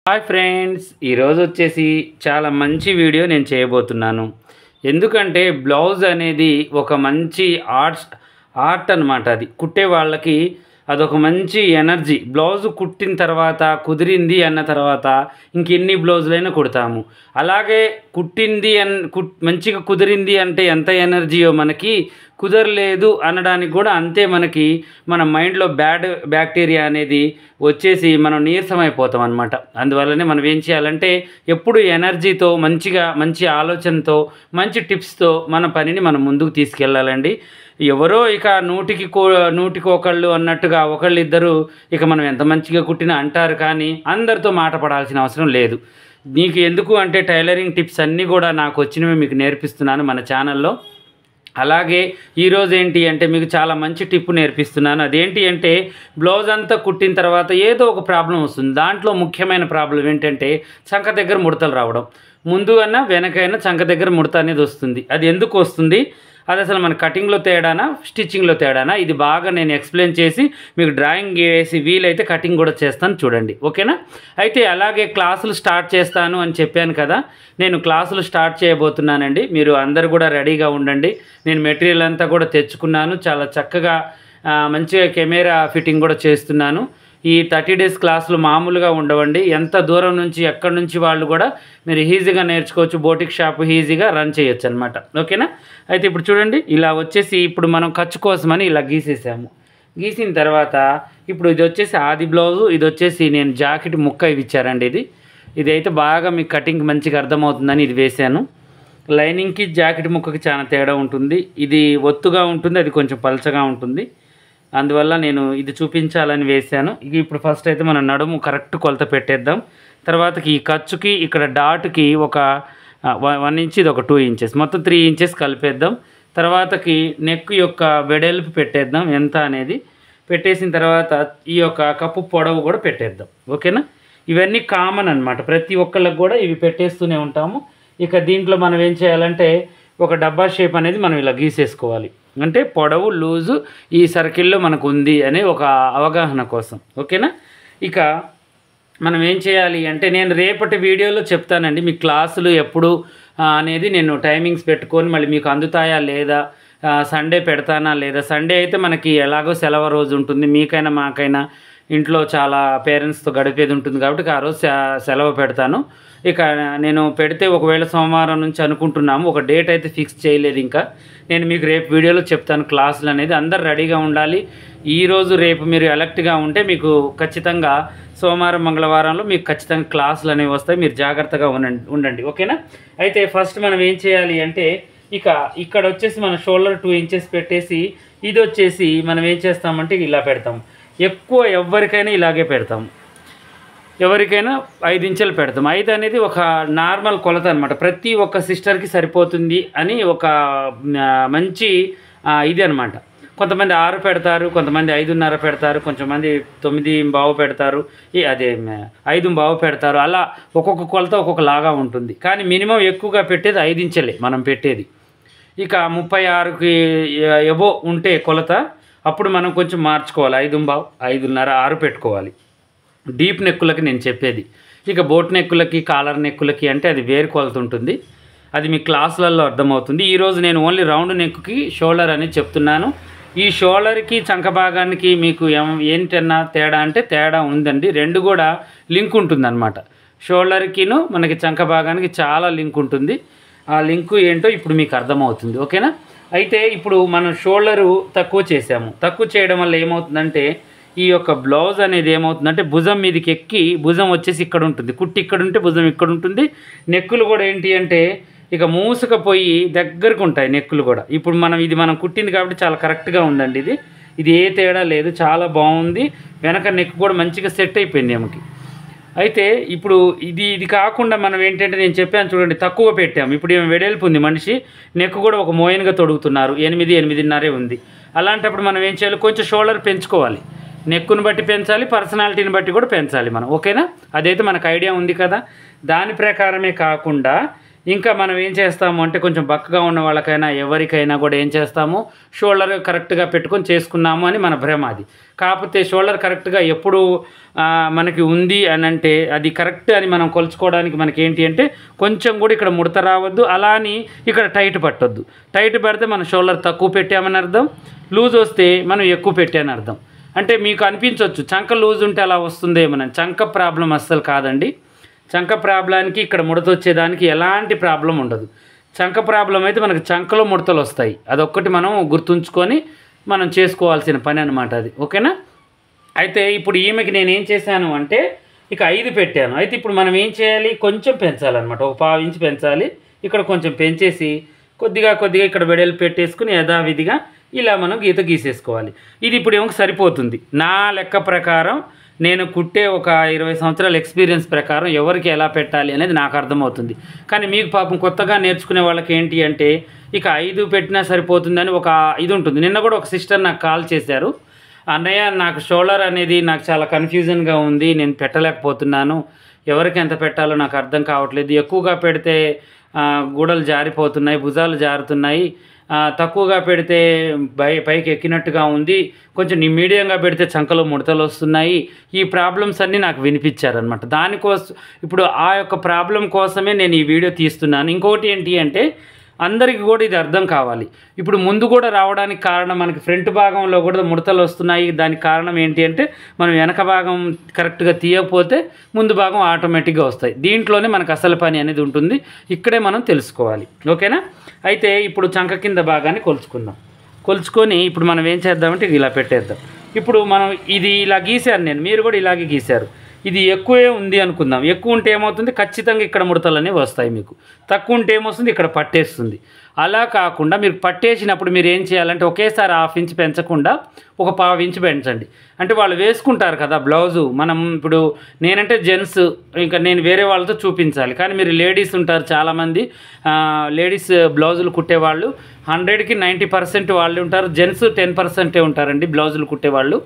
Hi friends, ఈరోజు వచ్చేసి చాలా మంచి వీడియో నేను చేయబోతున్నాను. ఎందుకంటే బ్లౌజ్ అనేది ఒక మంచి ఆర్ట్ అన్నమాట. అది కుట్టే వాళ్ళకి అదొక మంచి ఎనర్జీ. బ్లౌజ్ కుట్టిన తర్వాత కుదిరింది అన్న తర్వాత ఇంకెన్ని బ్లౌజులైనా కుడతాము. అలాగే కుట్టింది మంచిగా కుదిరింది అంటే ఎంత ఎనర్జీయో మనకి, కుదరలేదు అనడానికి కూడా అంతే. మన మైండ్లో బ్యాడ్ బ్యాక్టీరియా అనేది వచ్చేసి మనం నీరసమైపోతాం అనమాట. అందువల్లనే మనం ఏం చేయాలంటే ఎప్పుడు ఎనర్జీతో మంచి ఆలోచనతో మంచి టిప్స్తో మన పనిని మనం ముందుకు తీసుకెళ్ళాలండి. ఎవరో ఇక నూటికి ఒకళ్ళు అన్నట్టుగా ఒకళ్ళిద్దరు ఇక మనం ఎంత మంచిగా కుట్టినా అంటారు, కానీ అందరితో మాట పడాల్సిన అవసరం లేదు. నీకు ఎందుకు అంటే టైలరింగ్ టిప్స్ అన్నీ కూడా నాకు వచ్చినవి మీకు నేర్పిస్తున్నాను మన ఛానల్లో. అలాగే ఈరోజు ఏంటి అంటే మీకు చాలా మంచి టిప్ నేర్పిస్తున్నాను. అదేంటి అంటే బ్లౌజ్ అంతా కుట్టిన తర్వాత ఏదో ఒక ప్రాబ్లం వస్తుంది. దాంట్లో ముఖ్యమైన ప్రాబ్లం ఏంటంటే చంక దగ్గర ముడతలు రావడం. ముందు అన్నా వెనకైనా చంక దగ్గర ముడత అనేది వస్తుంది. అది ఎందుకు వస్తుంది, అది అసలు మన కటింగ్లో తేడానా స్టిచ్చింగ్లో తేడానా, ఇది బాగా నేను ఎక్స్ప్లెయిన్ చేసి మీకు డ్రాయింగ్ వేసి వీలైతే కటింగ్ కూడా చేస్తాను, చూడండి, ఓకేనా. అయితే అలాగే క్లాసులు స్టార్ట్ చేస్తాను అని చెప్పాను కదా, నేను క్లాసులు స్టార్ట్ చేయబోతున్నానండి. మీరు అందరు కూడా రెడీగా ఉండండి. నేను మెటీరియల్ అంతా కూడా తెచ్చుకున్నాను. చాలా చక్కగా మంచిగా కెమెరా ఫిట్టింగ్ కూడా చేస్తున్నాను. ఈ 30 days క్లాసులు మామూలుగా ఉండవండి. ఎంత దూరం నుంచి ఎక్కడి నుంచి వాళ్ళు కూడా మీరు ఈజీగా నేర్చుకోవచ్చు. బోటిక్ షాప్ ఈజీగా రన్ చేయొచ్చు అనమాట, ఓకేనా. అయితే ఇప్పుడు చూడండి, ఇలా వచ్చేసి ఇప్పుడు మనం ఖర్చు కోసమని ఇలా గీసేసాము. గీసిన తర్వాత ఇప్పుడు ఇది వచ్చేసి ఆది బ్లౌజు, ఇది వచ్చేసి నేను జాకెట్ ముక్క ఇవి ఇచ్చారండి. ఇది అయితే బాగా మీకు కటింగ్ మంచిగా అర్థమవుతుందని ఇది వేశాను. లైనింగ్కి జాకెట్ ముక్కకి చాలా తేడా ఉంటుంది. ఇది ఒత్తుగా ఉంటుంది, అది కొంచెం పలచగా ఉంటుంది. అందువల్ల నేను ఇది చూపించాలని వేశాను. ఇప్పుడు ఫస్ట్ అయితే మనం నడుము కరెక్ట్ కొలత పెట్టేద్దాం. తర్వాతకి ఈ ఖర్చుకి ఇక్కడ డాట్కి ఒక 1 inch, ఇది ఒక 2 inches, మొత్తం 3 inches కలిపేద్దాం. తర్వాతకి నెక్ యొక్క వెడల్పు పెట్టేద్దాం ఎంత అనేది. పెట్టేసిన తర్వాత ఈ యొక్క కప్పు పొడవు కూడా పెట్టేద్దాం, ఓకేనా. ఇవన్నీ కామన్ అనమాట, ప్రతి ఒక్కళ్ళకి కూడా ఇవి పెట్టేస్తూనే ఉంటాము. ఇక దీంట్లో మనం ఏం చేయాలంటే ఒక డబ్బా షేప్ అనేది మనం ఇలా గీసేసుకోవాలి. అంటే పొడవు లూజు ఈ సర్కిల్లో మనకు ఉంది అనే ఒక అవగాహన కోసం, ఓకేనా. ఇక మనం ఏం చేయాలి అంటే నేను రేపటి వీడియోలో చెప్తానండి మీ క్లాసులు ఎప్పుడు అనేది. నేను టైమింగ్స్ పెట్టుకొని మళ్ళీ మీకు అందుతాయా లేదా, సండే పెడతానా లేదా. సండే అయితే మనకి ఎలాగో సెలవు రోజు ఉంటుంది, మీకైనా మాకైనా ఇంట్లో చాలా పేరెంట్స్తో గడిపేది ఉంటుంది కాబట్టి ఆ రోజు సెలవు పెడతాను. ఇక నేను పెడితే ఒకవేళ సోమవారం నుంచి అనుకుంటున్నాము, ఒక డేట్ అయితే ఫిక్స్ చేయలేదు ఇంకా. నేను మీకు రేపు వీడియోలో చెప్తాను క్లాసులు అనేది. అందరు రెడీగా ఉండాలి. ఈరోజు రేపు మీరు అలర్ట్గా ఉంటే మీకు ఖచ్చితంగా సోమవారం మంగళవారంలో మీకు ఖచ్చితంగా క్లాసులు అనేవి వస్తాయి. మీరు జాగ్రత్తగా ఉండండి, ఓకేనా. అయితే ఫస్ట్ మనం ఏం చేయాలి అంటే ఇక్కడ వచ్చేసి మన షోల్డర్ 2 inches పెట్టేసి ఇది వచ్చేసి మనం ఏం చేస్తామంటే ఇలా పెడతాం. ఎక్కువ ఎవరికైనా ఇలాగే పెడతాం, ఎవరికైనా 5 inches పెడతాం. 5 అనేది ఒక నార్మల్ కొలత అనమాట, ప్రతి ఒక్క సిస్టర్కి సరిపోతుంది అని ఒక మంచి ఇది అనమాట. కొంతమంది 6 పెడతారు, కొంతమంది 5.5 పెడతారు, కొంతమంది 9.15 పెడతారు, అదే 5.15 పెడతారు. అలా ఒక్కొక్క కొలత ఒక్కొక్కలాగా ఉంటుంది. కానీ మినిమం ఎక్కువగా పెట్టేది 5 inches మనం పెట్టేది. ఇక 36కి ఎబో ఉంటే కొలత, అప్పుడు మనం కొంచెం మార్చుకోవాలి. 5.15, 5.5, 6 పెట్టుకోవాలి డీప్ నెక్కులకి నేను చెప్పేది. ఇక బోట్ నెక్కులకి కాలర్ నెక్కులకి అంటే అది వేరు కొలత ఉంటుంది, అది మీ క్లాసులలో అర్థమవుతుంది. ఈరోజు నేను ఓన్లీ రౌండ్ నెక్కి షోల్డర్ అని చెప్తున్నాను. ఈ షోల్డర్కి చంక భాగానికి మీకు ఏంటన్నా తేడా అంటే తేడా ఉందండి. రెండు కూడా లింక్ ఉంటుంది అనమాట. షోల్డర్కిను మనకి చంక భాగానికి చాలా లింక్ ఉంటుంది. ఆ లింకు ఏంటో ఇప్పుడు మీకు అర్థమవుతుంది, ఓకేనా. అయితే ఇప్పుడు మనం షోల్డరు తక్కువ చేసాము. తక్కువ చేయడం వల్ల ఏమవుతుందంటే ఈ యొక్క బ్లౌజ్ అనేది ఏమవుతుందంటే భుజం మీదకి ఎక్కి, భుజం వచ్చేసి ఇక్కడ ఉంటుంది, కుట్టి ఇక్కడ ఉంటే భుజం ఇక్కడ ఉంటుంది. నెక్కులు కూడా ఏంటి అంటే ఇక మూసుకపోయి దగ్గరకు ఉంటాయి నెక్కులు కూడా. ఇప్పుడు మనం కుట్టింది కాబట్టి చాలా కరెక్ట్గా ఉందండి. ఇది ఏ తేడా లేదు, చాలా బాగుంది. వెనక నెక్ కూడా మంచిగా సెట్ అయిపోయింది ఆమెకి. అయితే ఇప్పుడు ఇది కాకుండా మనం ఏంటంటే నేను చెప్పాను చూడండి, తక్కువ పెట్టాము. ఇప్పుడు ఏమి వెడల్పు ఉంది మనిషి, నెక్ కూడా ఒక మోయన్గా తొడుగుతున్నారు, 8, 8.5 ఉంది. అలాంటప్పుడు మనం ఏం చేయాలి, కొంచెం షోల్డర్ పెంచుకోవాలి. నెక్కును బట్టి పెంచాలి, పర్సనాలిటీని బట్టి కూడా పెంచాలి మనం, ఓకేనా. అదైతే మనకు ఐడియా ఉంది కదా. దాని ప్రకారమే కాకుండా ఇంకా మనం ఏం చేస్తాము అంటే కొంచెం బక్కగా ఉన్న వాళ్ళకైనా ఎవరికైనా కూడా ఏం చేస్తాము, షోల్డర్ కరెక్ట్గా పెట్టుకొని చేసుకున్నాము అని మన భ్రమ అది. కాకపోతే షోల్డర్ కరెక్ట్గా ఎప్పుడు మనకి ఉంది అని అంటే అది కరెక్ట్ అని మనం కొలుచుకోవడానికి మనకి ఏంటి అంటే కొంచెం కూడా ఇక్కడ ముడత రావద్దు, అలా అని ఇక్కడ టైట్ పట్టొద్దు. టైట్ పెడితే మన షోల్డర్ తక్కువ పెట్టామని అర్థం, లూజ్ వస్తే మనం ఎక్కువ పెట్టామని అర్థం. అంటే మీకు అనిపించవచ్చు చంక లూజ్ ఉంటే అలా వస్తుందేమోనని. చంక ప్రాబ్లం అస్సలు కాదండి. చంక ప్రాబ్లానికి ఇక్కడ ముడత వచ్చేదానికి ఎలాంటి ప్రాబ్లం ఉండదు. చంక ప్రాబ్లం అయితే మనకు చంకలో ముడతలు వస్తాయి. అదొక్కటి మనం గుర్తుంచుకొని మనం చేసుకోవాల్సిన పని అనమాట అది. ఓకేనా? అయితే ఇప్పుడు ఈమెకి నేను ఏం చేశాను అంటే ఇక 5 పెట్టాను. అయితే ఇప్పుడు మనం ఏం చేయాలి, కొంచెం పెంచాలన్నమాట. ఒక 1/2 ఇంచ్ పెంచాలి. ఇక్కడ కొంచెం పెంచేసి కొద్దిగా ఇక్కడ వెడల్పు పెట్టేసుకుని యథావిధిగా ఇలా మనం గీత గీసేసుకోవాలి. ఇది ఇప్పుడు ఏమో సరిపోతుంది. నా లెక్క ప్రకారం నేను కుట్టే ఒక 20 సంవత్సరాల ఎక్స్పీరియన్స్ ప్రకారం ఎవరికి ఎలా పెట్టాలి అనేది నాకు అర్థమవుతుంది. కానీ మీకు పాపం కొత్తగా నేర్చుకునే వాళ్ళకి ఏంటి అంటే ఇక 5 పెట్టినా సరిపోతుందని ఒక ఇది ఉంటుంది. నిన్న కూడా ఒక సిస్టర్ నాకు కాల్ చేశారు, అన్నయ్య నాకు షోల్డర్ అనేది నాకు చాలా కన్ఫ్యూజన్గా ఉంది, నేను పెట్టలేకపోతున్నాను, ఎవరికి ఎంత పెట్టాలో నాకు అర్థం కావట్లేదు, ఎక్కువగా పెడితే గూడలు జారిపోతున్నాయి, భుజాలు జారుతున్నాయి, తక్కువగా పెడితే పైకి ఎక్కినట్టుగా ఉంది, కొంచెం మీడియంగా పెడితే చంకలో ముడతలు వస్తున్నాయి. ఈ ప్రాబ్లమ్స్ అన్నీ నాకు వినిపించారనమాట. దానికోసం ఇప్పుడు ఆ యొక్క ప్రాబ్లం కోసమే నేను ఈ వీడియో తీస్తున్నాను. ఇంకోటి ఏంటి అంటే అందరికీ కూడా ఇది అర్థం కావాలి. ఇప్పుడు ముందు కూడా రావడానికి కారణం మనకి ఫ్రంట్ భాగంలో కూడా ముడతలు వస్తున్నాయి. దానికి కారణం ఏంటి అంటే మనం వెనక భాగం కరెక్ట్గా తీయకపోతే ముందు భాగం ఆటోమేటిక్గా వస్తాయి. దీంట్లోనే మనకు అసలు పని అనేది ఉంటుంది. ఇక్కడే మనం తెలుసుకోవాలి. ఓకేనా? అయితే ఇప్పుడు చంక కింద భాగాన్ని కొలుచుకుందాం. కొలుచుకొని ఇప్పుడు మనం ఏం చేద్దామంటే ఇలా పెట్టేద్దాం. ఇప్పుడు మనం ఇది ఇలా గీశాను నేను, మీరు కూడా ఇలాగే గీశారు. ఇది ఎక్కువే ఉంది అనుకుందాం. ఎక్కువ ఉంటే ఏమవుతుంది, ఖచ్చితంగా ఇక్కడ ముడతలు అనేవి వస్తాయి. మీకు తక్కువ ఉంటే ఏమొస్తుంది, ఇక్కడ పట్టేస్తుంది. అలా కాకుండా మీరు పట్టేసినప్పుడు మీరు ఏం చేయాలంటే ఒకేసారి 1/2 ఇంచ్ పెంచకుండా ఒక 1/2 ఇంచ్ పెంచండి. అంటే వాళ్ళు వేసుకుంటారు కదా బ్లౌజు. మనం ఇప్పుడు నేనంటే జెంట్స్, ఇంకా నేను వేరే వాళ్ళతో చూపించాలి. కానీ మీరు లేడీస్ ఉంటారు చాలామంది, లేడీస్ బ్లౌజులు కుట్టేవాళ్ళు 100కి 90% వాళ్ళు ఉంటారు. జెంట్స్ 10%ఏ ఉంటారండి బ్లౌజులు కుట్టేవాళ్ళు.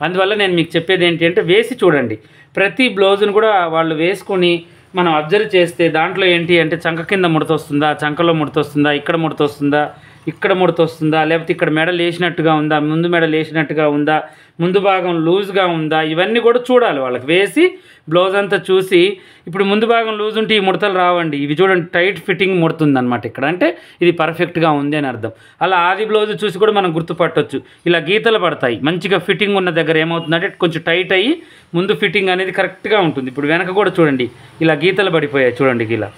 అందువల్ల నేను మీకు చెప్పేది ఏంటి అంటే వేసి చూడండి. ప్రతి బ్లౌజును కూడా వాళ్ళు వేసుకొని మనం అబ్జర్వ్ చేస్తే దాంట్లో ఏంటి అంటే చంక కింద ముడత వస్తుందా, చంకలో ముడత వస్తుందా, ఇక్కడ ముడత వస్తుందా, ఇక్కడ ముడత వస్తుందా, లేకపోతే ఇక్కడ మెడ లేచినట్టుగా ఉందా, ముందు మెడ లేచినట్టుగా ఉందా, ముందు భాగం లూజ్గా ఉందా, ఇవన్నీ కూడా చూడాలి. వాళ్ళకి వేసి బ్లౌజ్ అంతా చూసి ఇప్పుడు ముందు భాగం లూజ్ ఉంటే ఈ ముడతలు రావండి. ఇవి చూడండి టైట్ ఫిట్టింగ్ ముడుతుంది అనమాట ఇక్కడ. అంటే ఇది పర్ఫెక్ట్గా ఉంది అని అర్థం. అలా ఆది బ్లౌజ్ చూసి కూడా మనం గుర్తుపట్టవచ్చు. ఇలా గీతలు పడతాయి. మంచిగా ఫిట్టింగ్ ఉన్న దగ్గర ఏమవుతుందంటే కొంచెం టైట్ అయ్యి ముందు ఫిట్టింగ్ అనేది కరెక్ట్గా ఉంటుంది. ఇప్పుడు వెనక కూడా చూడండి ఇలా గీతలు పడిపోయాయి చూడండి. ఇలా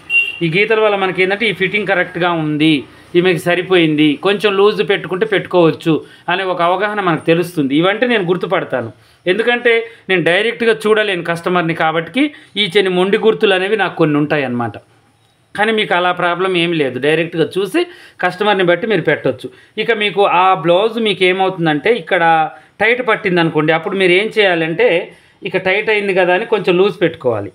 ఈ గీతల వల్ల మనకి ఏంటంటే ఈ ఫిట్టింగ్ కరెక్ట్గా ఉంది, ఈమెకి సరిపోయింది, కొంచెం లూజ్ పెట్టుకుంటే పెట్టుకోవచ్చు అనే ఒక అవగాహన మనకు తెలుస్తుంది. ఇవంటే నేను గుర్తుపడతాను. ఎందుకంటే నేను డైరెక్ట్గా చూడలేను కస్టమర్ని, కాబట్టి ఈ చెని మొండి గుర్తులు అనేవి నాకు కొన్ని ఉంటాయి అన్నమాట. కానీ మీకు అలా ప్రాబ్లం ఏమి లేదు. డైరెక్ట్గా చూసి కస్టమర్ని బట్టి మీరు పెట్టవచ్చు. ఇక మీకు ఆ బ్లౌజ్ మీకు ఏమవుతుందంటే ఇక్కడ టైట్ పట్టింది అనుకోండి, అప్పుడు మీరు ఏం చేయాలంటే ఇక టైట్ అయింది కదా అని కొంచెం లూజ్ పెట్టుకోవాలి.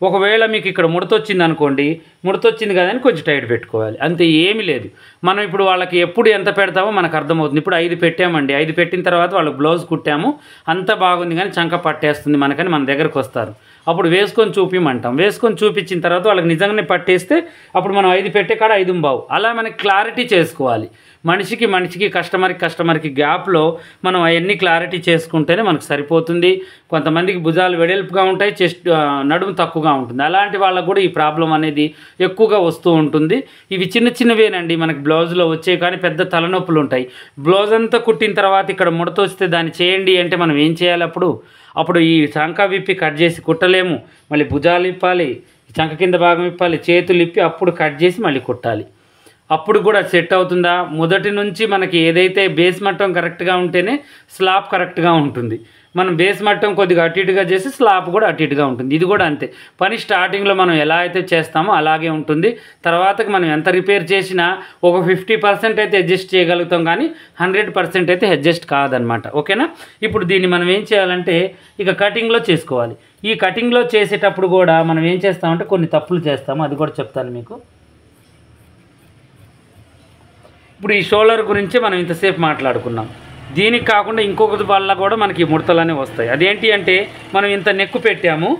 ఒకవేళ మీకు ఇక్కడ ముడతొచ్చింది అనుకోండి, ముడతొచ్చింది కదా అని కొంచెం టైట్ పెట్టుకోవాలి. అంతే, ఏమీ లేదు. మనం ఇప్పుడు వాళ్ళకి ఎప్పుడు ఎంత పెడతామో మనకు అర్థమవుతుంది. ఇప్పుడు 5 పెట్టామండి, 5 పెట్టిన తర్వాత వాళ్ళకి బ్లౌజ్ కుట్టాము, అంతా బాగుంది కానీ చంక పట్టేస్తుంది మనకని మన దగ్గరకు వస్తారు. అప్పుడు వేసుకొని చూపిమంటాం. వేసుకొని చూపించిన తర్వాత వాళ్ళకి నిజంగానే పట్టేస్తే అప్పుడు మనం 5 పెట్టే కాడ 5 బావు. అలా మనకి క్లారిటీ చేసుకోవాలి. మనిషికి కస్టమర్కి గ్యాప్లో మనం అవన్నీ క్లారిటీ చేసుకుంటేనే మనకు సరిపోతుంది. కొంతమందికి భుజాలు వెడల్పుగా ఉంటాయి, చెస్ట్ నడుము తక్కువగా ఉంటుంది. అలాంటి వాళ్ళకు కూడా ఈ ప్రాబ్లం అనేది ఎక్కువగా వస్తూ ఉంటుంది. ఇవి చిన్నవేనండి మనకి బ్లౌజ్లో వచ్చే, కానీ పెద్ద తలనొప్పులు ఉంటాయి. బ్లౌజ్ అంతా కుట్టిన తర్వాత ఇక్కడ ముడత వస్తే దాన్ని చేయండి అంటే మనం ఏం చేయాలి? అప్పుడు ఈ చంక విప్పి కట్ చేసి కుట్టలేము. మళ్ళీ భుజాలు ఇప్పాలి, చంక కింద భాగం ఇప్పాలి, చేతులు ఇప్పి అప్పుడు కట్ చేసి మళ్ళీ కుట్టాలి. అప్పుడు కూడా సెట్ అవుతుందా? మొదటి నుంచి మనకి ఏదైతే బేస్ మట్టం కరెక్ట్గా ఉంటేనే స్లాబ్ కరెక్ట్గా ఉంటుంది. మనం బేస్ మట్టం కొద్దిగా అటు ఇటుగా చేసి స్లాబ్ కూడా అటు ఇటుగా ఉంటుంది. ఇది కూడా అంతే. పని స్టార్టింగ్లో మనం ఎలా అయితే చేస్తామో అలాగే ఉంటుంది. తర్వాతకి మనం ఎంత రిపేర్ చేసినా ఒక 50% అయితే అడ్జస్ట్ చేయగలుగుతాం, కానీ 100% అయితే అడ్జస్ట్ కాదనమాట. ఓకేనా? ఇప్పుడు దీన్ని మనం ఏం చేయాలంటే ఇక కటింగ్లో చేసుకోవాలి. ఈ కటింగ్లో చేసేటప్పుడు కూడా మనం ఏం చేస్తామంటే కొన్ని తప్పులు చేస్తాము, అది కూడా చెప్తాను మీకు. ఇప్పుడు ఈ షోల్డర్ గురించి మనం ఇంతసేపు మాట్లాడుకున్నాం. దీనికి కాకుండా ఇంకొకటి వల్ల కూడా మనకి ముడతలనే వస్తాయి. అదేంటి అంటే మనం ఇంత నెక్కు పెట్టాము,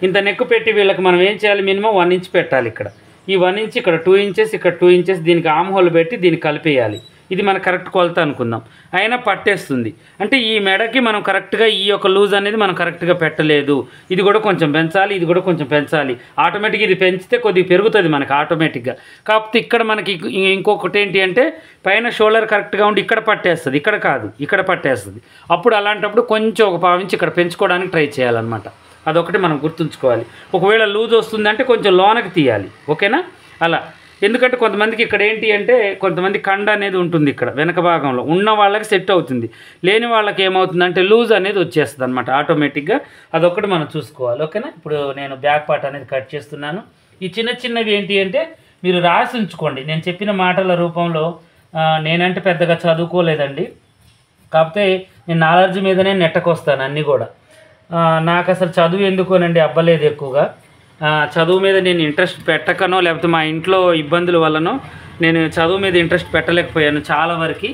ఇంత నెక్కు పెట్టి వీళ్ళకి మనం ఏం చేయాలి? మినిమం 1 ఇంచ్ పెట్టాలి. ఇక్కడ ఈ 1 ఇంచ్ ఇక్కడ 2 ఇంచెస్ ఇక్కడ 2 ఇంచెస్ దీనికి ఆమ్ హోల్ పెట్టి దీనికి కలిపేయాలి. ఇది మన కరెక్ట్ కొలత అనుకుందాం. అయినా పట్టేస్తుంది. అంటే ఈ మెడకి మనం కరెక్ట్గా ఈ యొక్క లూజ్ అనేది మనం కరెక్ట్గా పెట్టలేదు. ఇది కూడా కొంచెం పెంచాలి, ఇది కూడా కొంచెం పెంచాలి. ఆటోమేటిక్గా ఇది పెంచితే కొద్దిగా పెరుగుతుంది మనకి ఆటోమేటిక్గా. కాకపోతే ఇక్కడ మనకి ఇంకొకటి ఏంటి అంటే పైన షోల్డర్ కరెక్ట్గా ఉండి ఇక్కడ పట్టేస్తుంది, ఇక్కడ కాదు ఇక్కడ పట్టేస్తుంది. అప్పుడు అలాంటప్పుడు కొంచెం ఒక పావు ఇంచ్ ఇక్కడ పెంచుకోవడానికి ట్రై చేయాలన్నమాట. అదొకటి మనం గుర్తుంచుకోవాలి. ఒకవేళ లూజ్ వస్తుందంటే కొంచెం లోనకి తీయాలి, ఓకేనా? అలా. ఎందుకంటే కొంతమందికి ఇక్కడ ఏంటి అంటే కొంతమంది కండ అనేది ఉంటుంది ఇక్కడ వెనక భాగంలో, ఉన్న వాళ్ళకి సెట్ అవుతుంది, లేని వాళ్ళకి ఏమవుతుందంటే లూజ్ అనేది వచ్చేస్తుంది అనమాట ఆటోమేటిక్గా. అదొకటి మనం చూసుకోవాలి, ఓకేనా? ఇప్పుడు నేను బ్యాక్ పార్ట్ అనేది కట్ చేస్తున్నాను. ఈ చిన్న చిన్నవి ఏంటి అంటే మీరు రాసి ఉంచుకోండి. నేను చెప్పిన మాటల రూపంలో నేనంటే పెద్దగా చదువుకోలేదండి, కాకపోతే నేను నాలెడ్జ్ మీదనే నెట్టకొస్తాను అన్నీ కూడా. నాకు అసలు చదువు ఎందుకోనండి అవ్వలేదు ఎక్కువగా. చదువు మీద నేను ఇంట్రెస్ట్ పెట్టకనో లేకపోతే మా ఇంట్లో ఇబ్బందుల వల్లనో నేను చదువు మీద ఇంట్రెస్ట్ పెట్టలేకపోయాను చాలా వరకు.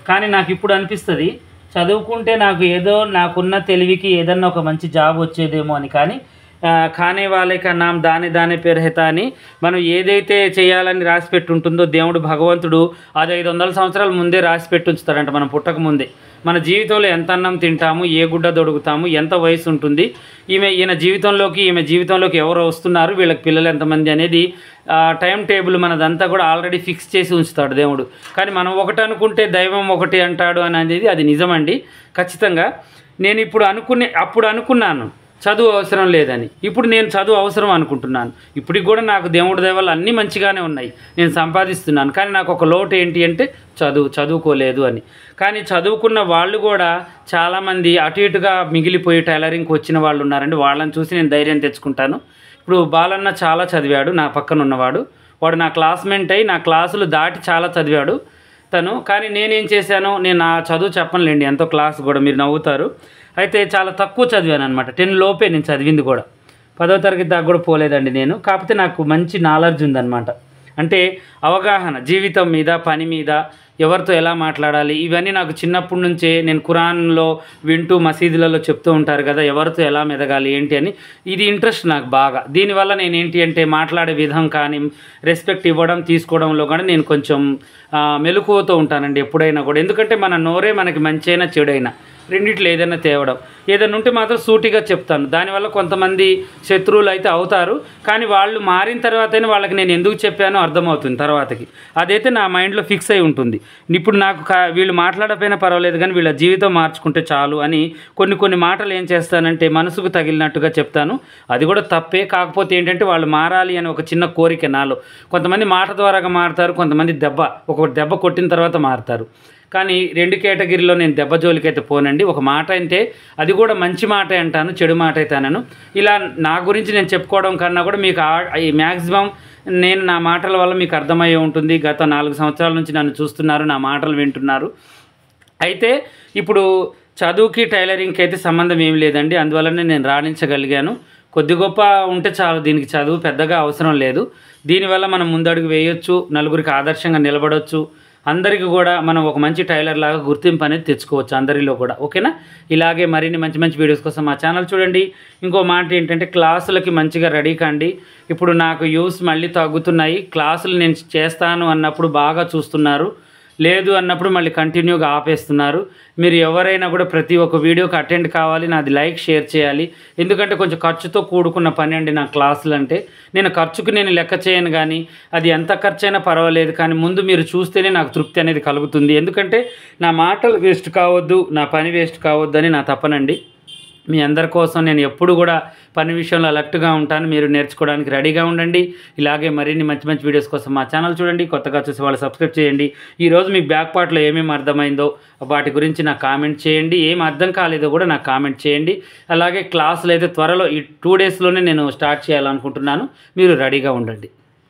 కానీ నాకు ఇప్పుడు అనిపిస్తుంది చదువుకుంటే నాకు ఏదో నాకున్న తెలివికి ఏదన్నా ఒక మంచి జాబ్ వచ్చేదేమో అని. కానీ ఖానే వాళ్ళే కా నామ్ దానే దానే పేరహేత అని మనం ఏదైతే చేయాలని రాసి పెట్టి ఉంటుందో దేవుడు భగవంతుడు అది 500 సంవత్సరాల ముందే రాసి పెట్టి ఉంచుతాడంట మనం పుట్టక ముందే. మన జీవితంలో ఎంత అన్నం తింటాము, ఏ గుడ్డ దొడుకుతాము, ఎంత వయసు ఉంటుంది, ఈమె జీవితంలోకి ఎవరు వస్తున్నారు, వీళ్ళకి పిల్లలు ఎంతమంది అనేది టైం టేబుల్ మనదంతా కూడా ఆల్రెడీ ఫిక్స్ చేసి ఉంచుతాడు దేవుడు. కానీ మనం ఒకటి అనుకుంటే దైవం ఒకటి అంటాడు అనేది అది నిజమండి ఖచ్చితంగా. నేను అప్పుడు అనుకున్నాను చదువు అవసరం లేదని. ఇప్పుడు నేను చదువు అవసరం అనుకుంటున్నాను. ఇప్పటికి కూడా నాకు దేవుడి దయ వల్ల అన్నీ మంచిగానే ఉన్నాయి, నేను సంపాదిస్తున్నాను. కానీ నాకు ఒక లోటు ఏంటి అంటే చదువుకోలేదు అని. కానీ చదువుకున్న వాళ్ళు కూడా చాలామంది అటు ఇటుగా మిగిలిపోయి టైలరింగ్కి వచ్చిన వాళ్ళు ఉన్నారండి. వాళ్ళని చూసి నేను ధైర్యం తెచ్చుకుంటాను. ఇప్పుడు బాలన్న చాలా చదివాడు, నా పక్కన ఉన్నవాడు. వాడు నా క్లాస్మేట్ అయి నా క్లాసులు దాటి చాలా చదివాడు తను. కానీ నేనేం చేశాను, నేను నా చదువు చెప్పనులేండి, ఎంతో క్లాస్ కూడా మీరు నవ్వుతారు. అయితే చాలా తక్కువ చదివాను అనమాట. 10 లోపే నేను చదివింది కూడా, 10వ తరగతి దాకా కూడా పోలేదండి నేను. కాకపోతే నాకు మంచి నాలెడ్జ్ ఉందన్నమాట. అంటే అవగాహన జీవితం మీద, పని మీద, ఎవరితో ఎలా మాట్లాడాలి, ఇవన్నీ నాకు చిన్నప్పటి నుంచే నేను ఖురాన్లో వింటూ మసీదులలో చెప్తూ ఉంటారు కదా ఎవరితో ఎలా మెదగాలి ఏంటి అని. ఇది ఇంట్రెస్ట్ నాకు బాగా. దీనివల్ల నేను ఏంటి అంటే మాట్లాడే విధం కానీ రెస్పెక్ట్ ఇవ్వడం తీసుకోవడంలో కూడా నేను కొంచెం మెలకువతో ఉంటానండి ఎప్పుడైనా కూడా. ఎందుకంటే మన నోరే మనకి మంచి అయినా చెడైనా రెండిట్లో ఏదైనా తేవడం, ఏదైనా ఉంటే మాత్రం సూటిగా చెప్తాను. దానివల్ల కొంతమంది శత్రువులు అయితే అవుతారు, కానీ వాళ్ళు మారిన తర్వాతనే వాళ్ళకి నేను ఎందుకు చెప్పానో అర్థమవుతుంది తర్వాతకి. అదైతే నా మైండ్లో ఫిక్స్ అయి ఉంటుంది. ఇప్పుడు నాకు వీళ్ళు మాట్లాడకపోయినా పర్వాలేదు కానీ వీళ్ళ జీవితం మార్చుకుంటే చాలు అని కొన్ని మాటలు ఏం చేస్తానంటే మనసుకు తగిలినట్టుగా చెప్తాను. అది కూడా తప్పే. కాకపోతే ఏంటంటే వాళ్ళు మారాలి అని ఒక చిన్న కోరిక నాలో. కొంతమంది మాట ద్వారాగా మారుతారు, కొంతమంది దెబ్బ కొట్టిన తర్వాత మారుతారు. కానీ 2 కేటగిరీలో నేను దెబ్బ జోలికైతే పోనండి. ఒక మాట అంటే అది కూడా మంచి మాట అంటాను, చెడు మాట అయితే అనను. ఇలా నా గురించి నేను చెప్పుకోవడం కన్నా కూడా మీకు మ్యాక్సిమం నేను నా మాటల వల్ల మీకు అర్థమయ్యే ఉంటుంది. గత 4 సంవత్సరాల నుంచి నన్ను చూస్తున్నారు, నా మాటలు వింటున్నారు. అయితే ఇప్పుడు చదువుకి టైలరింగ్కి అయితే సంబంధం ఏం లేదండి. అందువల్లనే నేను రాణించగలిగాను. కొద్ది గొప్ప ఉంటే చాలు, దీనికి చదువు పెద్దగా అవసరం లేదు. దీనివల్ల మనం ముందడుగు వేయొచ్చు, నలుగురికి ఆదర్శంగా నిలబడవచ్చు, అందరికీ కూడా మనం ఒక మంచి టైలర్ లాగా గుర్తింపు అనేది తెచ్చుకోవచ్చు అందరిలో కూడా, ఓకేనా? ఇలాగే మరిన్ని మంచి వీడియోస్ కోసం మా ఛానల్ చూడండి. ఇంకో మాట ఏంటంటే క్లాసులకి మంచిగా రెడీ కండి. ఇప్పుడు నాకు వ్యూస్ మళ్ళీ తగ్గుతున్నాయి. క్లాసులు నేను చేస్తాను అన్నప్పుడు బాగా చూస్తున్నారు, లేదు అన్నప్పుడు మళ్ళీ కంటిన్యూగా ఆపేస్తున్నారు. మీరు ఎవరైనా కూడా ప్రతి ఒక్క వీడియోకి అటెండ్ కావాలి, నాది లైక్ షేర్ చేయాలి. ఎందుకంటే కొంచెం ఖర్చుతో కూడుకున్న పని అండి నా క్లాసులు అంటే. నేను ఖర్చుకు నేను లెక్క చేయను, కానీ అది ఎంత ఖర్చు అయినా పర్వాలేదు, కానీ ముందు మీరు చూస్తేనే నాకు తృప్తి అనేది కలుగుతుంది. ఎందుకంటే నా మాటలు వేస్ట్ కావద్దు, నా పని వేస్ట్ కావద్దు అని నా తపనండి. మీ అందరి కోసం నేను ఎప్పుడు కూడా పని విషయంలో అలర్ట్గా ఉంటాను. మీరు నేర్చుకోవడానికి రెడీగా ఉండండి. ఇలాగే మరిన్ని మంచి వీడియోస్ కోసం మా ఛానల్ చూడండి. కొత్తగా చూసే వాళ్ళు సబ్స్క్రైబ్ చేయండి. ఈరోజు మీ బ్యాక్ పార్ట్లో ఏమేమి అర్థమైందో వాటి గురించి నాకు కామెంట్ చేయండి. ఏం అర్థం కాలేదో కూడా నాకు కామెంట్ చేయండి. అలాగే క్లాసులు అయితే త్వరలో ఈ 2 డేస్లోనే నేను స్టార్ట్ చేయాలనుకుంటున్నాను. మీరు రెడీగా ఉండండి.